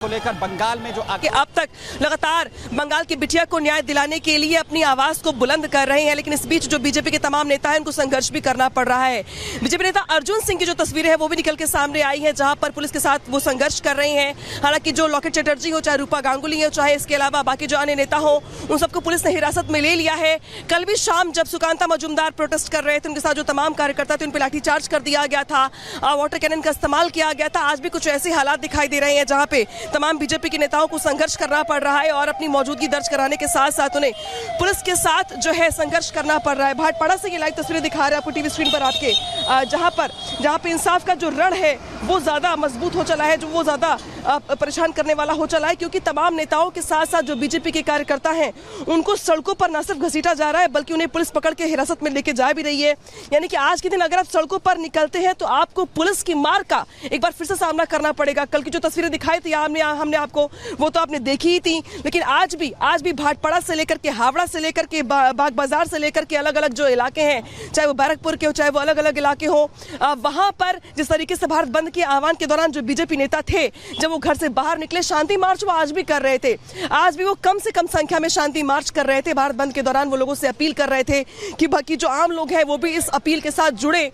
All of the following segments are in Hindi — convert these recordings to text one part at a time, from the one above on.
को लेकर बंगाल में जो कि अब तक लगातार बंगाल की बिटिया को न्याय दिलाने के लिए अपनी आवाज को बुलंद कर रहे हैं, लेकिन इस बीच जो बीजेपी के तमाम नेता हैं उनको संघर्ष भी करना पड़ रहा है। बीजेपी नेता अर्जुन सिंह की जो तस्वीरें हैं वो भी निकल के सामने आई हैं, जहां पर पुलिस के साथ वो संघर्ष कर रहे हैं। हालांकि जो लॉकेट चटर्जी हो, चाहे रूपा गांगुली हो, चाहे इसके अलावा बाकी जो अन्य नेता हो, उन सबको पुलिस ने हिरासत में ले लिया है। कल भी शाम जब सुकांता मजूमदार प्रोटेस्ट कर रहे थे, उनके साथ जो तमाम कार्यकर्ता थे उन पर लाठीचार्ज कर दिया गया था, वाटर कैनन का इस्तेमाल किया गया था। आज भी कुछ ऐसे हालात दिखाई दे रहे हैं जहां पे तमाम बीजेपी के नेताओं को संघर्ष करना पड़ रहा है और अपनी मौजूदगी दर्ज कराने के साथ साथ उन्हें पुलिस के साथ जो है संघर्ष करना पड़ रहा है। भाटपाड़ा से ये लाइव तस्वीरें दिखा रहे हैं आपको टीवी स्क्रीन पर आपके, जहां पे इंसाफ का जो रण है वो ज्यादा मजबूत हो चला है, जो वो ज्यादा परेशान करने वाला हो चला है, क्योंकि तमाम नेताओं के साथ साथ जो बीजेपी के कार्यकर्ता हैं उनको सड़कों पर न सिर्फ घसीटा जा रहा है बल्कि उन्हें पुलिस पकड़ के हिरासत में लेके जा भी रही है। यानी कि आज के दिन अगर आप सड़कों पर निकलते हैं तो आपको पुलिस की मार का एक बार फिर से सामना करना पड़ेगा। कल की जो तस्वीरें दिखाई थी हमने आपको, वो तो आपने देखी ही थी, लेकिन आज भी भाटपाड़ा से लेकर के हावड़ा से लेकर के बाग बाजार से लेकर के अलग अलग जो इलाके हैं, चाहे वो बैरकपुर के हो, चाहे वो अलग अलग इलाके हो, वहां पर जिस तरीके से भारत बंद के आह्वान के दौरान जो बीजेपी नेता थे, जब वो घर से बाहर निकले, शांति मार्च वो आज भी कर रहे थे। आज भी वो कम से कम संख्या में शांति मार्च कर रहे थे। भारत बंद के दौरान वो लोगों से अपील कर रहे थे कि बाकी जो आम लोग हैं वो भी इस अपील के साथ जुड़े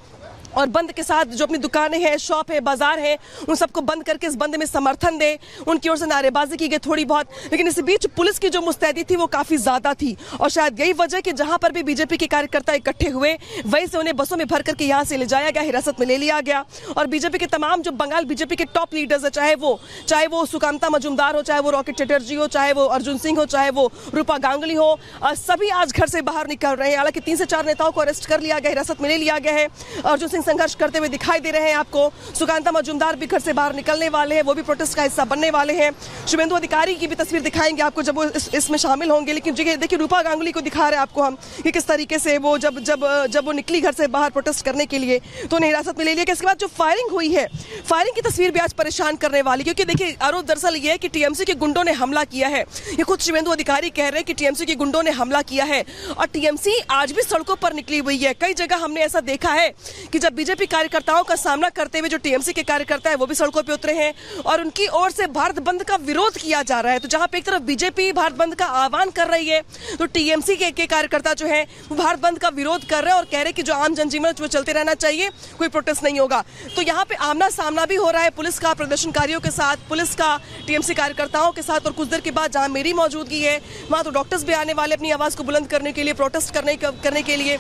और बंद के साथ जो अपनी दुकानें हैं, शॉप है, बाजार है, उन सबको बंद करके इस बंद में समर्थन दे। उनकी ओर से नारेबाजी की गई थोड़ी बहुत, लेकिन इस बीच पुलिस की जो मुस्तैदी थी वो काफी ज्यादा थी और शायद यही वजह कि जहां पर भी बीजेपी के कार्यकर्ता इकट्ठे हुए वहीं से उन्हें बसों में भर करके यहाँ से ले जाया गया, हिरासत में ले लिया गया। और बीजेपी के तमाम जो बंगाल बीजेपी के टॉप लीडर्स है, चाहे वो सुकांता मजूमदार हो, चाहे वो रॉकेट चटर्जी हो, चाहे वो अर्जुन सिंह हो, चाहे वो रूपा गांगुली हो, सभी आज घर से बाहर निकल रहे हैं। हालांकि 3 से 4 नेताओं को अरेस्ट कर लिया गया, हिरासत में ले लिया गया है। अर्जुन सिंह संघर्ष करते हुए दिखाई दे रहे हैं आपको। सुकांता मजूमदार भी घर से बाहर निकलने वाले हैं, वो भी प्रोटेस्ट का हिस्सा बनने वाले हैं। शुभेंदु अधिकारी की भी तस्वीर दिखाएंगे आपको जब वो इसमें शामिल होंगे। लेकिन देखिए रूपा गांगुली को दिखा रहे हैं आपको हम कि किस तरीके से वो जब वो निकली घर से बाहर प्रोटेस्ट करने के लिए तो उन्हें हिरासत में ले लिया। इसके बाद जो फायरिंग हुई है, फायरिंग की तस्वीर भी आज परेशान करने वाली, क्योंकि देखिए आरोप दरअसल ये है कि टीएमसी के गुंडों ने हमला किया है। ये खुद शुभेंदु अधिकारी कह रहे हैं कि टीएमसी के गुंडों ने हमला किया है और टीएमसी आज भी सड़कों पर निकली हुई है। कई जगह हमने ऐसा देखा है कि जब बीजेपी कार्यकर्ताओं का सामना करते हुए जो टीएमसी के कार्यकर्ता है वो भी सड़कों पे उतरे हैं और उनकी ओर से भारत बंद का विरोध किया जा रहा है। तो जहां पे एक तरफ बीजेपी भारत बंद का आह्वान कर रही है तो टीएमसी के कार्यकर्ता जो है वो भारत बंद का विरोध कर रहे हैं और कह रहे हैं कि जो आम जनजीवन वो चलते रहना चाहिए, कोई प्रोटेस्ट नहीं होगा। तो यहाँ पे आमना सामना भी हो रहा है पुलिस का प्रदर्शनकारियों के साथ, पुलिस का टीएमसी कार्यकर्ताओं के साथ। और कुछ देर के बाद जहां मेरी मौजूदगी है वहां तो डॉक्टर्स भी आने वाले अपनी आवाज को बुलंद करने के लिए, प्रोटेस्ट करने के लिए।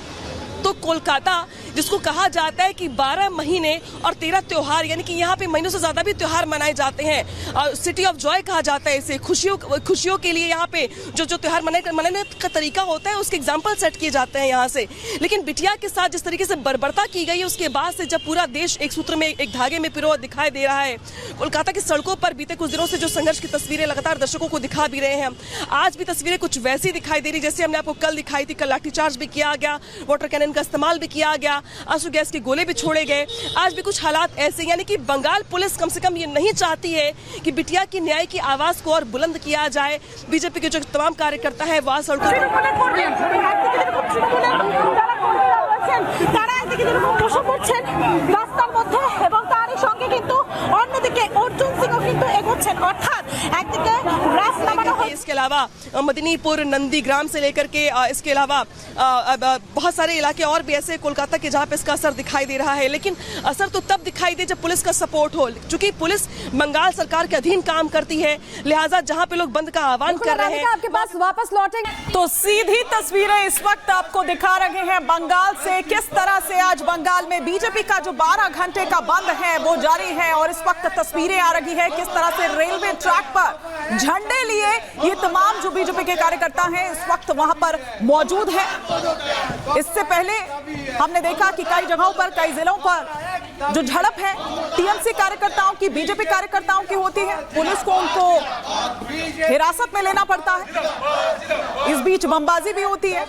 तो कोलकाता जिसको कहा जाता है कि 12 महीने और 13 त्योहार, यानी कि यहाँ पे महीनों से ज्यादा भी त्योहार मनाए जाते हैं, सिटी ऑफ जॉय कहा जाता है इसे। खुशियों के लिए यहाँ पे जो त्योहार मनाने का तरीका होता है उसके एग्जाम्पल सेट किए जाते हैं यहाँ से। लेकिन बिटिया के साथ जिस तरीके से बर्बरता की गई है उसके बाद से जब पूरा देश एक सूत्र में, एक धागे में पिरो दिखाई दे रहा है, कोलकाता की सड़कों पर बीते कुछ दिनों से जो संघर्ष की तस्वीरें लगातार दर्शकों को दिखा भी रहे हैं, आज भी तस्वीरें कुछ वैसी दिखाई दे रही जैसे हमने आपको कल दिखाई थी। कल लाठीचार्ज भी किया गया, वाटर कैनन का इस्तेमाल भी किया गया, आंसू गैस के गोले भी छोड़े गए। आज भी कुछ हालात ऐसे, यानी कि बंगाल पुलिस कम से कम ये नहीं चाहती है कि बिटिया की न्याय की आवाज को और बुलंद किया जाए। बीजेपी के जो तमाम कार्यकर्ता है वह सड़कों इसके अलावा मदनीपुर, नंदीग्राम से लेकर के इसके अलावा बहुत सारे इलाके और भी ऐसे कोलकाता के जहां पे इसका असर दिखाई दे रहा है। लेकिन असर तो तब दिखाई दे जब पुलिस का सपोर्ट हो, क्योंकि पुलिस बंगाल सरकार के अधीन काम करती है, लिहाजा जहां पे लोग बंद का आह्वान कर रहे हैं आपके पास वापस लौटेंगे। तो सीधी तस्वीरें इस वक्त आपको दिखा रहे हैं बंगाल से, किस तरह से आज बंगाल में बीजेपी का जो 12 घंटे का बंद है वो जारी है। और इस वक्त तस्वीरें आ रही है किस तरह से रेलवे ट्रैक पर झंडे लिए ये तमाम जो बीजेपी के कार्यकर्ता हैं इस वक्त वहां पर मौजूद है। इससे पहले हमने देखा कि कई जगहों पर, कई जिलों पर जो झड़प है टीएमसी कार्यकर्ताओं की, बीजेपी कार्यकर्ताओं की होती है, पुलिस को उनको हिरासत में लेना पड़ता है। इस बीच बमबाजी भी होती है,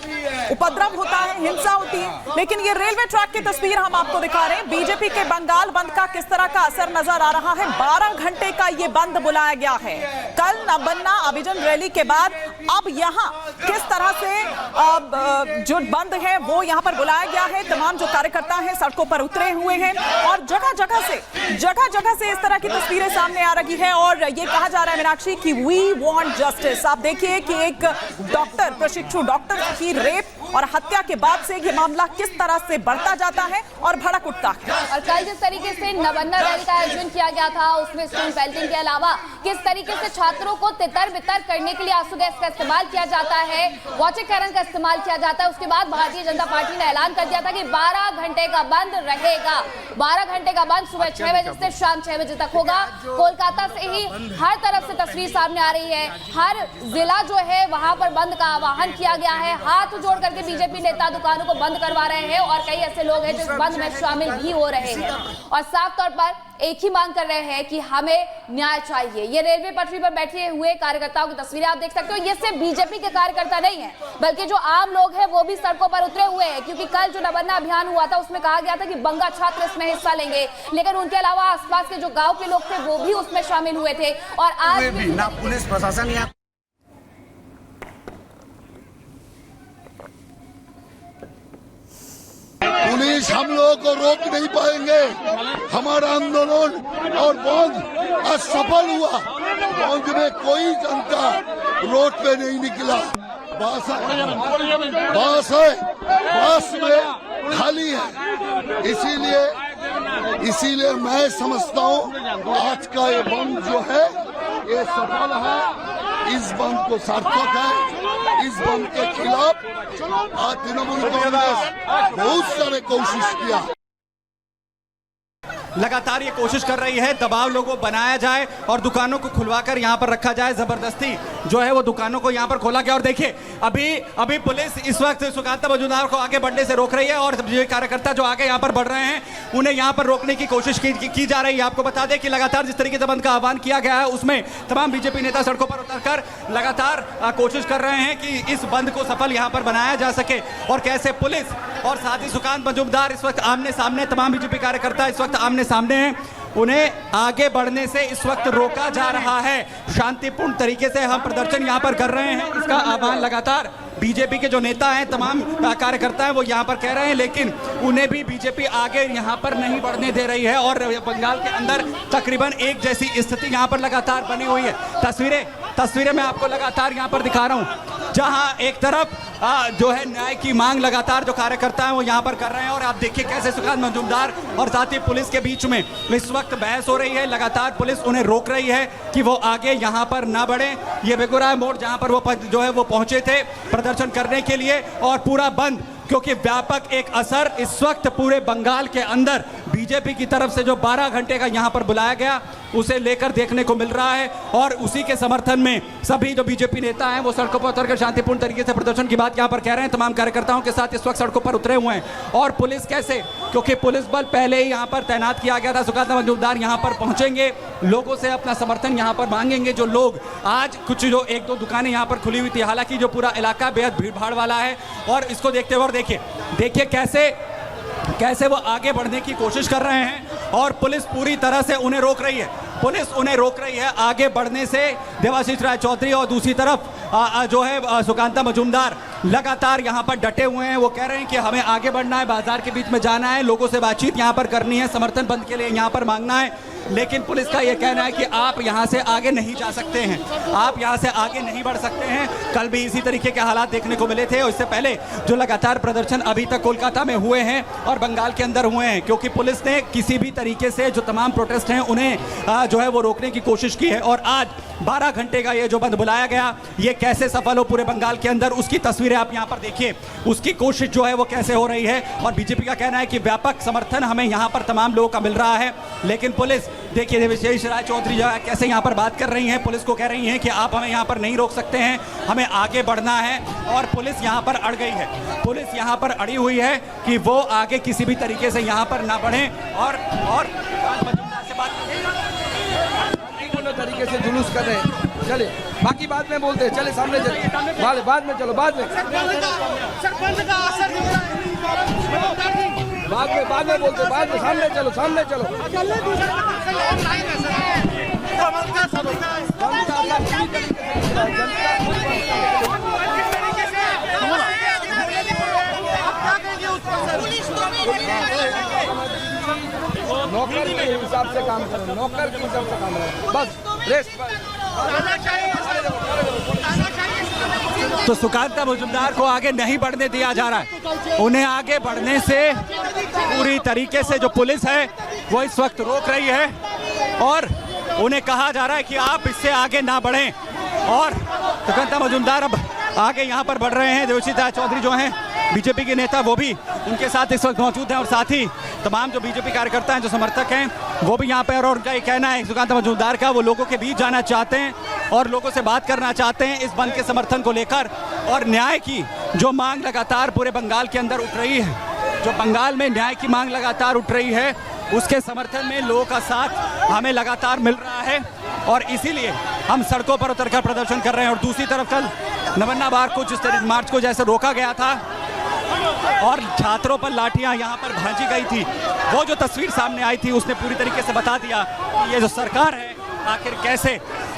उपद्रव होता है, हिंसा होती है। लेकिन ये रेलवे ट्रैक की तस्वीर हम आपको दिखा रहे हैं, बीजेपी के बंगाल बंद का किस तरह का असर नजर आ रहा है। 12 घंटे का ये बंद बुलाया गया है। कल नबन्ना अभिजन रैली के बाद अब यहाँ किस तरह से जो बंद है वो यहाँ पर बुलाया गया है। तमाम जो कार्यकर्ता हैं सड़कों पर उतरे हुए हैं और जगह जगह से इस तरह की तस्वीरें सामने आ रही है और ये कहा जा रहा है मीनाक्षी कि वी वांट जस्टिस। आप देखिए कि एक डॉक्टर, प्रशिक्षु डॉक्टर की रेप और हत्या के बाद से ये मामला किस तरह से बढ़ता जाता है और भड़क उठता है। और कल जिस तरीके से नवन्ना रैली का आयोजन किया गया था उसमें स्टोन पेल्टिंग के अलावा किस तरीके से छात्रों को तितर बितर करने के लिए आंसू गैस का इस्तेमाल किया जाता है, वाटर कैनन का इस्तेमाल किया जाता है। उसके बाद भारतीय जनता पार्टी ने ऐलान कर दिया था कि 12 घंटे का बंद रहेगा। 12 घंटे का बंद सुबह 6 बजे से शाम 6 बजे तक होगा। कोलकाता से ही हर तरफ से तस्वीर सामने आ रही है। हर जिला जो है वहां पर बंद का आह्वान किया गया है। हाथ जोड़ करके बीजेपी नेता दुकानों को बंद करवा रहे हैं और कई ऐसे लोग हैं जो इस बंद में शामिल भी हो रहे हैं और साफ तौर पर एक ही मांग कर रहे हैं कि हमें न्याय चाहिए। ये रेलवे पटरी पर बैठे हुए कार्यकर्ताओं की तस्वीरें आप देख सकते हो। ये सिर्फ बीजेपी के कार्यकर्ता नहीं है बल्कि जो आम लोग हैं वो भी सड़कों पर उतरे हुए हैं, क्योंकि कल जो नवन्ना अभियान हुआ था उसमें कहा गया था कि बंगा छात्र इसमें हिस्सा लेंगे, लेकिन उनके अलावा आसपास के जो गाँव के लोग थे वो भी उसमें शामिल हुए थे। और आज भी ना पुलिस प्रशासन या पुलिस हम लोगों को रोक नहीं पाएंगे। हमारा आंदोलन और बंद असफल हुआ। बंद में कोई जनता रोड पे नहीं निकला। बस में खाली है। इसीलिए मैं समझता हूँ आज का ये बंद जो है ये सफल है। इस बंद को सार्थक है। इस बंद के खिलाफ आज तृणमूल कांग्रेस बहुत सारे कोशिश किया। लगातार ये कोशिश कर रही है दबाव लोगों को बनाया जाए और दुकानों को खुलवाकर यहाँ पर रखा जाए। जबरदस्ती जो है वो दुकानों को यहाँ पर खोला गया और देखिए अभी पुलिस इस वक्त सुकांता मजूमदार को आगे बढ़ने से रोक रही है और जो कार्यकर्ता जो आगे यहाँ पर बढ़ रहे हैं उन्हें यहाँ पर रोकने की कोशिश की जा रही है। आपको बता दें कि लगातार जिस तरीके से बंद का आह्वान किया गया है उसमें तमाम बीजेपी नेता सड़कों पर उतरकर लगातार कोशिश कर रहे हैं कि इस बंद को सफल यहाँ पर बनाया जा सके और कैसे पुलिस और साथ ही सुकांत मजूमदार इस वक्त आमने सामने, तमाम बीजेपी कार्यकर्ता इस वक्त आमने सामने हैं, उन्हें आगे बढ़ने से इस वक्त रोका जा रहा है। शांतिपूर्ण तरीके से हम प्रदर्शन यहाँ पर कर रहे हैं, इसका आह्वान लगातार बीजेपी के जो नेता हैं, तमाम कार्यकर्ता हैं वो यहाँ पर कह रहे हैं, लेकिन उन्हें भी बीजेपी आगे यहाँ पर नहीं बढ़ने दे रही है और बंगाल के अंदर तकरीबन एक जैसी स्थिति यहाँ पर लगातार बनी हुई है। तस्वीरें मैं आपको लगातार यहाँ पर दिखा रहा हूँ, जहाँ एक तरफ जो है न्याय की मांग लगातार जो कार्यकर्ता हैं वो यहाँ पर कर रहे हैं और आप देखिए कैसे सुकांत मजूमदार और साथ ही पुलिस के बीच में इस वक्त बहस हो रही है। लगातार पुलिस उन्हें रोक रही है कि वो आगे यहाँ पर ना बढ़े। ये बेगूसराय मोड़ जहाँ पर वो जो है वो पहुंचे थे प्रदर्शन करने के लिए और पूरा बंद, क्योंकि व्यापक एक असर इस वक्त पूरे बंगाल के अंदर बीजेपी की तरफ से जो 12 घंटे का यहाँ पर बुलाया गया उसे लेकर देखने को मिल रहा है और उसी के समर्थन में सभी जो बीजेपी नेता हैं वो सड़कों पर उतरकर शांतिपूर्ण तरीके से प्रदर्शन की बात यहाँ पर कह रहे हैं। तमाम कार्यकर्ताओं के साथ इस वक्त सड़कों पर उतरे हुए हैं और पुलिस कैसे, क्योंकि पुलिस बल पहले ही यहाँ पर तैनात किया गया था। सुकांत मजूमदार यहाँ पर पहुंचेंगे, लोगों से अपना समर्थन यहाँ पर मांगेंगे। जो लोग आज कुछ जो 1-2 दुकानें यहाँ पर खुली हुई थी, हालांकि जो पूरा इलाका बेहद भीड़ भाड़ वाला है और इसको देखते हुए और देखिए कैसे वो आगे बढ़ने की कोशिश कर रहे हैं और पुलिस पूरी तरह से उन्हें रोक रही है। पुलिस उन्हें रोक रही है आगे बढ़ने से। देवाशीष राय चौधरी और दूसरी तरफ जो है सुकांता मजूमदार लगातार यहाँ पर डटे हुए हैं। वो कह रहे हैं कि हमें आगे बढ़ना है, बाजार के बीच में जाना है, लोगों से बातचीत यहाँ पर करनी है, समर्थन बंद के लिए यहाँ पर मांगना है। लेकिन पुलिस का ये कहना है कि आप यहाँ से आगे नहीं जा सकते हैं, आप यहाँ से आगे नहीं बढ़ सकते हैं। कल भी इसी तरीके के हालात देखने को मिले थे और इससे पहले जो लगातार प्रदर्शन अभी तक कोलकाता में हुए हैं और बंगाल के अंदर हुए हैं, क्योंकि पुलिस ने किसी भी तरीके से जो तमाम प्रोटेस्ट हैं उन्हें जो है वो रोकने की कोशिश की है। और आज 12 घंटे का ये जो बंद बुलाया गया, ये कैसे सफल हो पूरे बंगाल के अंदर, उसकी तस्वीरें आप यहाँ पर देखिए, उसकी कोशिश जो है वो कैसे हो रही है। और बीजेपी का कहना है कि व्यापक समर्थन हमें यहाँ पर तमाम लोगों का मिल रहा है, लेकिन पुलिस देखिए देवाशीष राय चौधरी जो है कैसे यहाँ पर बात कर रही हैं। पुलिस को कह रही हैं कि आप हमें यहाँ पर नहीं रोक सकते हैं, हमें आगे बढ़ना है। और पुलिस यहाँ पर अड़ गई है, पुलिस यहाँ पर अड़ी हुई है कि वो आगे किसी भी तरीके से यहाँ पर ना बढ़े। और से बात तरीके से जुलूस कर रहे हैं, चले बाकी बाद में बोलते हैं, चले सामने चले, बाद में चलो, बाद में बोलते, बाद में सामने चलो, सामने चलो। जनता नौकर के हिसाब से काम करें, नौकर के हिसाब से काम करें, बस रेस्ट। तो सुकांता मजुमदार को आगे नहीं बढ़ने दिया जा रहा है। उन्हें आगे बढ़ने से पूरी तरीके से जो पुलिस है वो इस वक्त रोक रही है और उन्हें कहा जा रहा है कि आप इससे आगे ना बढ़ें। और सुकांता मजुमदार अब आगे यहाँ पर बढ़ रहे हैं। देवशीता चौधरी जो हैं बीजेपी के नेता, वो भी उनके साथ इस वक्त मौजूद हैं और साथ ही तमाम जो बीजेपी कार्यकर्ता हैं, जो समर्थक हैं, वो भी यहाँ पर। और उनका ये कहना है सुकांता मजुमदार का, वो लोगों के बीच जाना चाहते हैं और लोगों से बात करना चाहते हैं इस बंद के समर्थन को लेकर और न्याय की जो मांग लगातार पूरे बंगाल के अंदर उठ रही है, जो बंगाल में न्याय की मांग लगातार उठ रही है, उसके समर्थन में लोगों का साथ हमें लगातार मिल रहा है और इसीलिए हम सड़कों पर उतरकर प्रदर्शन कर रहे हैं। और दूसरी तरफ कल नवन्ना बार को जिस तरह मार्च को जैसे रोका गया था और छात्रों पर लाठियां यहाँ पर भांजी गई थी, वो जो तस्वीर सामने आई थी उसने पूरी तरीके से बता दिया कि ये जो सरकार है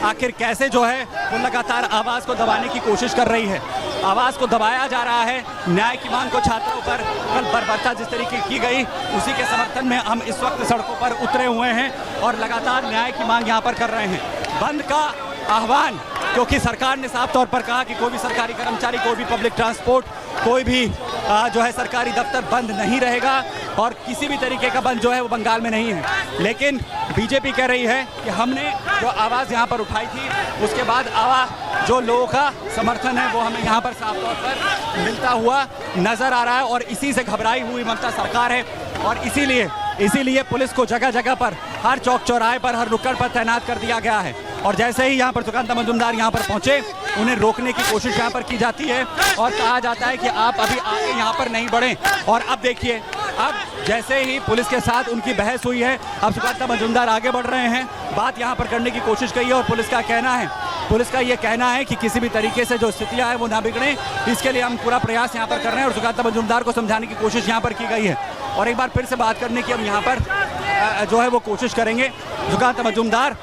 आखिर कैसे जो है वो लगातार आवाज़ को दबाने की कोशिश कर रही है। आवाज़ को दबाया जा रहा है, न्याय की मांग को छात्रों पर कल बर्बरता जिस तरीके की गई उसी के समर्थन में हम इस वक्त सड़कों पर उतरे हुए हैं और लगातार न्याय की मांग यहाँ पर कर रहे हैं। बंद का आह्वान, क्योंकि सरकार ने साफ तौर पर कहा कि कोई भी सरकारी कर्मचारी, कोई भी पब्लिक ट्रांसपोर्ट, कोई भी जो है सरकारी दफ्तर बंद नहीं रहेगा और किसी भी तरीके का बंद जो है वो बंगाल में नहीं है। लेकिन बीजेपी कह रही है कि हमने जो आवाज़ यहाँ पर उठाई थी उसके बाद जो लोगों का समर्थन है वो हमें यहाँ पर साफ तौर पर मिलता हुआ नजर आ रहा है और इसी से घबराई हुई ममता सरकार है और इसीलिए पुलिस को जगह जगह पर, हर चौक चौराहे पर, हर नुक्कड़ पर तैनात कर दिया गया है। और जैसे ही यहाँ पर सुकांता मजुमदार यहाँ पर पहुँचे, उन्हें रोकने की कोशिश यहाँ पर की जाती है और कहा जाता है कि आप अभी आगे यहाँ पर नहीं बढ़ें। और अब देखिए, अब जैसे ही पुलिस के साथ उनकी बहस हुई है, अब सुकांता मजुमदार आगे बढ़ रहे हैं, बात यहाँ पर करने की कोशिश की है और पुलिस का ये कहना है कि किसी भी तरीके से जो स्थितियाँ हैं वो ना बिगड़ें, इसके लिए हम पूरा प्रयास यहाँ पर कर रहे हैं और सुकांता मजुमदार को समझाने की कोशिश यहाँ पर की गई है। और एक बार फिर से बात करने की हम यहाँ पर जो है वो कोशिश करेंगे। सुकांता मजुमदार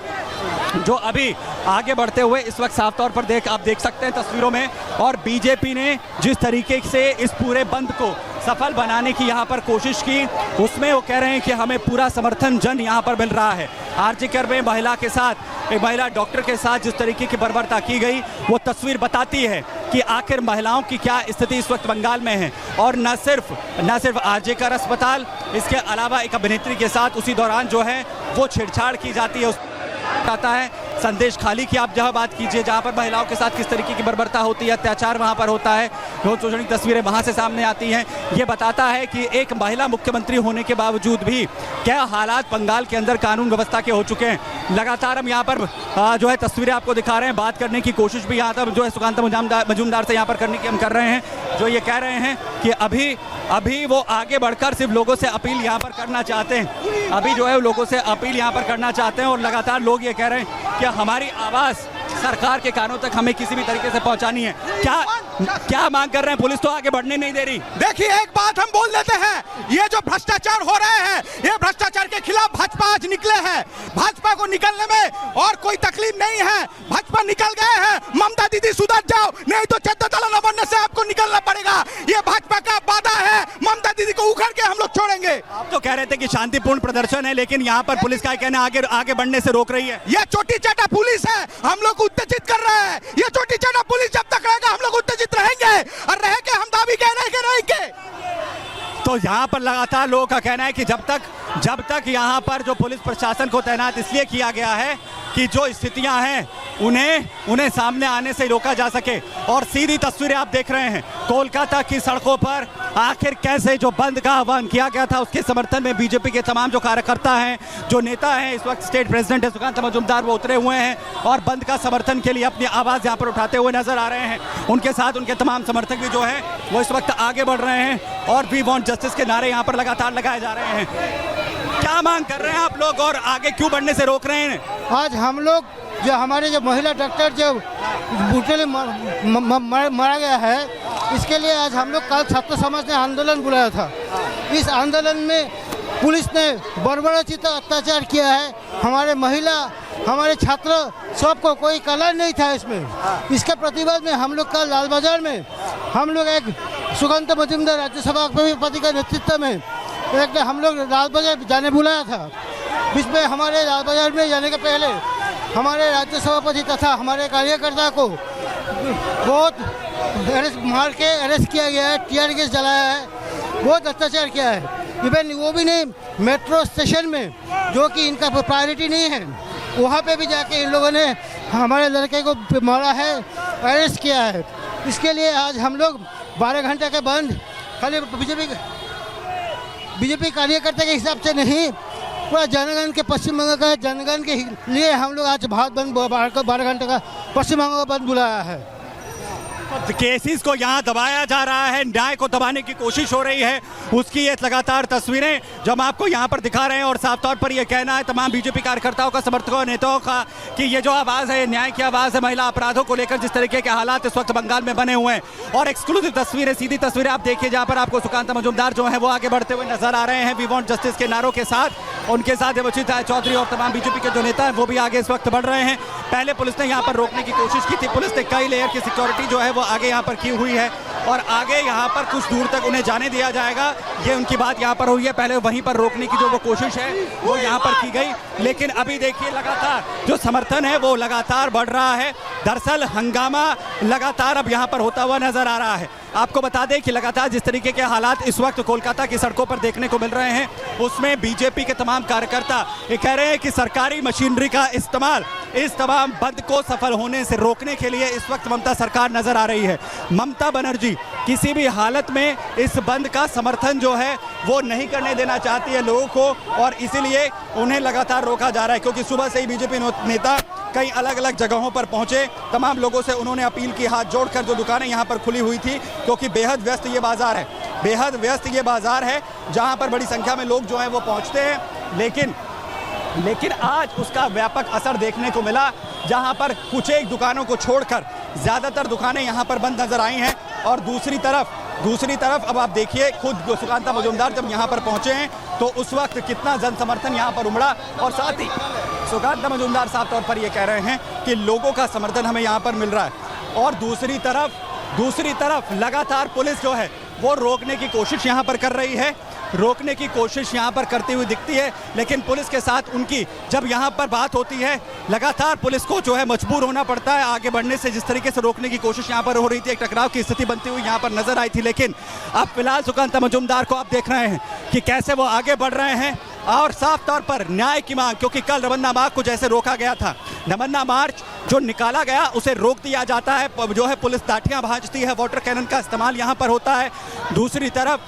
जो अभी आगे बढ़ते हुए इस वक्त साफ तौर पर आप देख सकते हैं तस्वीरों में, और बीजेपी ने जिस तरीके से इस पूरे बंद को सफल बनाने की यहाँ पर कोशिश की, उसमें वो कह रहे हैं कि हमें पूरा समर्थन जन यहाँ पर मिल रहा है। आरजीकर में महिला के साथ, एक महिला डॉक्टर के साथ जिस तरीके की बर्बरता की गई, वो तस्वीर बताती है कि आखिर महिलाओं की क्या स्थिति इस वक्त बंगाल में है। और न सिर्फ आरजीकर अस्पताल, इसके अलावा एक अभिनेत्री के साथ उसी दौरान जो है वो छेड़छाड़ की जाती है। आता है संदेश खाली की आप जहां बात कीजिए, जहां पर महिलाओं के साथ किस तरीके की बर्बरता होती है, अत्याचार वहां पर होता है, बहुत शोचनीय तस्वीरें वहां से सामने आती हैं। ये बताता है कि एक महिला मुख्यमंत्री होने के बावजूद भी क्या हालात बंगाल के अंदर कानून व्यवस्था के हो चुके हैं। लगातार हम यहाँ पर जो है तस्वीरें आपको दिखा रहे हैं, बात करने की कोशिश भी यहाँ पर जो है सुकांता मजुमदार से यहाँ पर करने की हम कर रहे हैं, जो ये कह रहे हैं कि अभी वो आगे बढ़कर सिर्फ लोगों से अपील यहाँ पर करना चाहते हैं, अभी जो है लोगों से अपील यहाँ पर करना चाहते हैं। और लगातार लोग ये कह रहे हैं कि हमारी आवाज़ सरकार के कानों तक हमें किसी भी तरीके से पहुंचानी है। क्या मांग कर रहे हैं? पुलिस तो आगे बढ़ने नहीं दे रही। देखिए, एक बात हम बोल देते हैं, ये जो भ्रष्टाचार हो रहे हैं, ये भ्रष्टाचार के खिलाफ भाजपा आज निकले हैं। भाजपा को निकलने में और कोई तकलीफ नहीं है, भाजपा निकल गए हैं। ममता दीदी सुधर जाओ, नहीं तो 14 दल न बनने से आपको निकलना पड़ेगा। ये भाजपा का वादा है, ममता दीदी को उखड़ के हम लोग छोड़ेंगे। आप तो कह रहे थे कि शांतिपूर्ण प्रदर्शन है, लेकिन यहाँ पर पुलिस का कहना आगे बढ़ने से रोक रही है। ये छोटी चाटा पुलिस है, हम लोग उत्तेजित कर रहे हैं। ये छोटी चाटा पुलिस जब तक रहेगा हम लोग उत्तेजित रहेंगे और रह के हम दावी कह रहे हैं कि रहेंगे। तो यहाँ पर लगातार लोगों का कहना है कि जब तक यहाँ पर जो पुलिस प्रशासन को तैनात इसलिए किया गया है कि जो स्थितियां हैं उन्हें सामने आने से रोका जा सके। और सीधी तस्वीरें आप देख रहे हैं कोलकाता की सड़कों पर आखिर कैसे जो बंद का आह्वान किया गया था उसके समर्थन में बीजेपी के तमाम जो कार्यकर्ता हैं, जो नेता हैं, इस वक्त स्टेट प्रेसिडेंट है सुकांता मजुमदार, वो उतरे हुए हैं और बंद का समर्थन के लिए अपनी आवाज़ यहाँ पर उठाते हुए नजर आ रहे हैं। उनके साथ उनके तमाम समर्थक भी जो है वो इस वक्त आगे बढ़ रहे हैं और वी वांट जस्टिस के नारे यहाँ पर लगातार लगाए जा रहे हैं। क्या मांग कर रहे हैं आप लोग और आगे क्यों बढ़ने से रोक रहे हैं? आज हम लोग जो हमारे जो महिला डॉक्टर जो ब्रूटली मारा गया है, इसके लिए आज हम लोग कल छात्र समाज ने आंदोलन बुलाया था। इस आंदोलन में पुलिस ने बर्बरोचित अत्याचार किया है। हमारे महिला, हमारे छात्र, सबको कोई कलर नहीं था इसमें। इसके प्रतिवाद में हम लोग कल लाल बाजार में हम लोग एक सुकांता मजुमदार राज्यसभा सभापति के नेतृत्व में एक हम लोग लाल बाजार जाने बुलाया था। बीच में हमारे लाल बाजार में जाने के पहले हमारे राज्य सभापति तथा हमारे कार्यकर्ता को बहुत मार के अरेस्ट किया गया है, टीयर गैस जलाया है, बहुत अत्याचार किया है। इवन वो भी नहीं, मेट्रो स्टेशन में जो कि इनका प्रायोरिटी नहीं है, वहाँ पे भी जाके इन लोगों ने हमारे लड़के को मारा है, अरेस्ट किया है। इसके लिए आज हम लोग 12 घंटे के बंद खाली बीजेपी कार्यकर्ता के हिसाब से नहीं, पूरा जनगण के पश्चिम बंगाल का जनगण के लिए हम लोग आज भारत बंद 12 घंटे का पश्चिम बंगाल बंद बुलाया है। केसेस को यहाँ दबाया जा रहा है, न्याय को दबाने की कोशिश हो रही है, उसकी ये लगातार तस्वीरें जो हम आपको यहाँ पर दिखा रहे हैं। और साफ तौर पर ये कहना है तमाम बीजेपी कार्यकर्ताओं का, समर्थकों, नेताओं का कि ये जो आवाज़ है, न्याय की आवाज़ है। महिला अपराधों को लेकर जिस तरीके के हालात इस वक्त बंगाल में बने हुए हैं, और एक्सक्लूसिव तस्वीरें, सीधी तस्वीरें आप देखिए जहाँ पर आपको सुकांता मजूमदार जो है वो आगे बढ़ते हुए नजर आ रहे हैं वी वांट जस्टिस के नारों के साथ। उनके साथ देवजीत राय चौधरी और तमाम बीजेपी के जो नेता हैं वो भी आगे इस वक्त बढ़ रहे हैं। पहले पुलिस ने यहाँ पर रोकने की कोशिश की थी, पुलिस ने कई लेयर की सिक्योरिटी जो है वो आगे यहाँ पर की हुई है और आगे यहाँ पर कुछ दूर तक उन्हें जाने दिया जाएगा, ये उनकी बात यहाँ पर हुई है। पहले वहीं पर रोकने की जो वो कोशिश है वो यहाँ पर की गई, लेकिन अभी देखिए लगातार जो समर्थन है वो लगातार बढ़ रहा है। दरअसल हंगामा लगातार अब यहाँ पर होता हुआ नजर आ रहा है। आपको बता दें कि लगातार जिस तरीके के हालात इस वक्त कोलकाता की सड़कों पर देखने को मिल रहे हैं, उसमें बीजेपी के तमाम कार्यकर्ता ये कह रहे हैं कि सरकारी मशीनरी का इस्तेमाल इस तमाम बंद को सफल होने से रोकने के लिए इस वक्त ममता सरकार नजर आ रही है। ममता बनर्जी किसी भी हालत में इस बंद का समर्थन जो है वो नहीं करने देना चाहती है लोगों को, और इसीलिए उन्हें लगातार रोका जा रहा है। क्योंकि सुबह से ही बीजेपी नेता कई अलग अलग जगहों पर पहुंचे, तमाम लोगों से उन्होंने अपील की, हाथ जोड़कर जो दुकानें यहाँ पर खुली हुई थी, क्योंकि बेहद व्यस्त ये बाजार है, बेहद व्यस्त ये बाजार है जहाँ पर बड़ी संख्या में लोग जो हैं वो पहुँचते हैं। लेकिन आज उसका व्यापक असर देखने को मिला, जहां पर कुछ एक दुकानों को छोड़कर ज़्यादातर दुकानें यहां पर बंद नजर आई हैं। और दूसरी तरफ अब आप देखिए खुद सुकांता मजूमदार जब यहां पर पहुंचे हैं तो उस वक्त कितना जन समर्थन यहां पर उमड़ा, और साथ ही सुकांता मजूमदार साफ तौर पर ये कह रहे हैं कि लोगों का समर्थन हमें यहाँ पर मिल रहा है। और दूसरी तरफ लगातार पुलिस जो है वो रोकने की कोशिश यहाँ पर कर रही है, रोकने की कोशिश यहाँ पर करती हुई दिखती है। लेकिन पुलिस के साथ उनकी जब यहाँ पर बात होती है, लगातार पुलिस को जो है मजबूर होना पड़ता है आगे बढ़ने से। जिस तरीके से रोकने की कोशिश यहाँ पर हो रही थी, एक टकराव की स्थिति बनती हुई यहाँ पर नजर आई थी। लेकिन अब फिलहाल सुकांता मजूमदार को आप देख रहे हैं कि कैसे वो आगे बढ़ रहे हैं, और साफ तौर पर न्याय की मांग, क्योंकि कल रमन्ना मार्च को जैसे रोका गया था, रमन्ना मार्च जो निकाला गया उसे रोक दिया जाता है, जो है पुलिस लाठियां भांजती है, वाटर कैनन का इस्तेमाल यहां पर होता है, दूसरी तरफ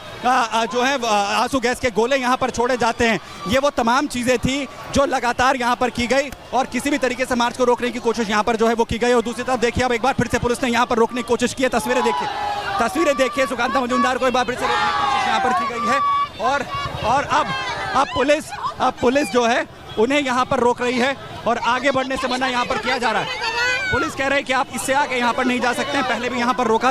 जो है आंसू गैस के गोले यहां पर छोड़े जाते हैं। ये वो तमाम चीज़ें थी जो लगातार यहां पर की गई, और किसी भी तरीके से मार्च को रोकने की कोशिश यहां पर जो है वो की गई। और दूसरी तरफ देखिए अब एक बार फिर से पुलिस ने यहां पर रोकने की कोशिश की है। तस्वीरें देखिए सुकांता मजूमदार को एक बार फिर से रोकने की कोशिश यहाँ पर की गई है, और अब पुलिस जो है उन्हें यहाँ पर रोक रही है और आगे बढ़ने से मना यहाँ पर किया जा रहा है। पुलिस कह रही है कि आप इससे आगे यहाँ पर नहीं जा सकते हैं, पहले भी यहाँ पर रोका था।